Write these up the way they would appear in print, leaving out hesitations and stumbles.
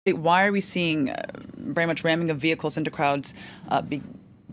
Why are we seeing very much ramming of vehicles into crowds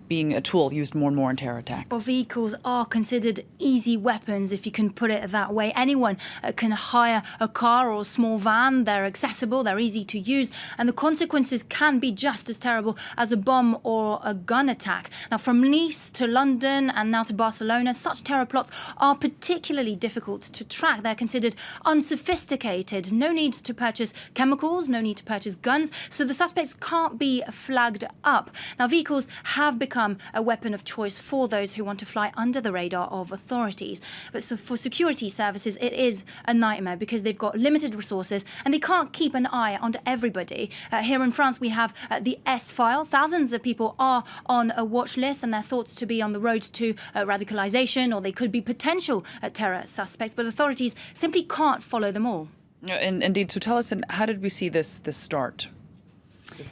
being a tool used more and more in terror attacks? Well, vehicles are considered easy weapons, if you can put it that way. Anyone can hire a car or a small van. They're accessible, they're easy to use, and the consequences can be just as terrible as a bomb or a gun attack. Now, from Nice to London and now to Barcelona, such terror plots are particularly difficult to track. They're considered unsophisticated. No need to purchase chemicals, no need to purchase guns, so the suspects can't be flagged up. Now, vehicles have become a weapon of choice for those who want to fly under the radar of authorities. But so for security services, it is a nightmare because they've got limited resources and they can't keep an eye on everybody. Here in France, we have the S-File. Thousands of people are on a watch list and they're thought to be on the road to radicalization, or they could be potential terror suspects, but authorities simply can't follow them all. Indeed. So tell us, how did we see this start?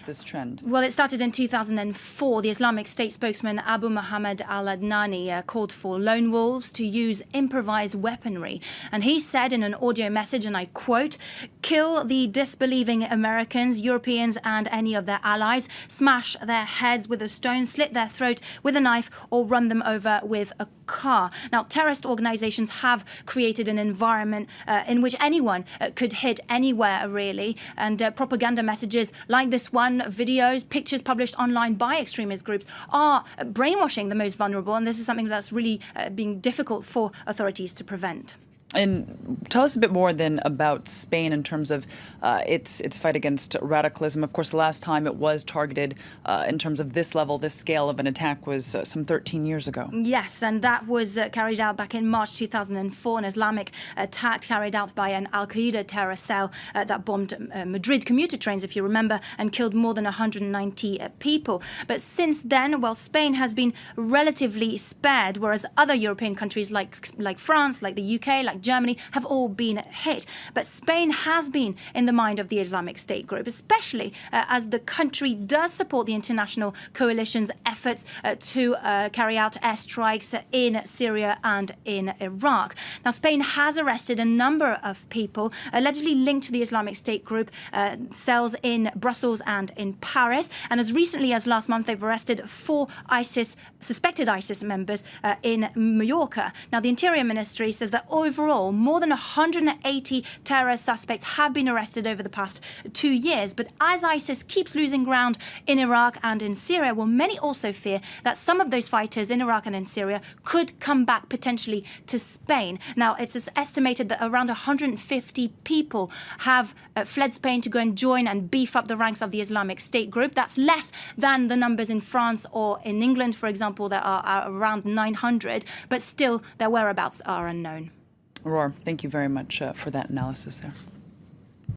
This trend? Well, it started in 2004. The Islamic State spokesman Abu Muhammad al-Adnani called for lone wolves to use improvised weaponry. And he said in an audio message, and I quote, "Kill the disbelieving Americans, Europeans and any of their allies, smash their heads with a stone, slit their throat with a knife or run them over with a car." Now, terrorist organizations have created an environment in which anyone could hit anywhere, really, and propaganda messages like this one, videos, pictures published online by extremist groups are brainwashing the most vulnerable, and this is something that's really being difficult for authorities to prevent. And tell us a bit more then about Spain in terms of its fight against radicalism. Of course, the last time it was targeted in terms of this level, this scale of an attack was some 13 years ago. Yes, and that was carried out back in March 2004, an Islamic attack carried out by an Al-Qaeda terror cell that bombed Madrid commuter trains, if you remember, and killed more than 190 people. But since then, well, Spain has been relatively spared, whereas other European countries like France, like the UK, like Germany have all been hit. But Spain has been in the mind of the Islamic State group, especially as the country does support the international coalition's efforts to carry out airstrikes in Syria and in Iraq. Now, Spain has arrested a number of people allegedly linked to the Islamic State group cells in Brussels and in Paris. And as recently as last month, they've arrested 4 suspected ISIS members in Mallorca. Now, the Interior Ministry says that overall, more than 180 terror suspects have been arrested over the past 2 years. But as ISIS keeps losing ground in Iraq and in Syria, well, many also fear that some of those fighters in Iraq and in Syria could come back potentially to Spain. Now, it's estimated that around 150 people have fled Spain to go and join and beef up the ranks of the Islamic State group. That's less than the numbers in France or in England, for example, that are around 900, but still their whereabouts are unknown. Aurore, thank you very much for that analysis there.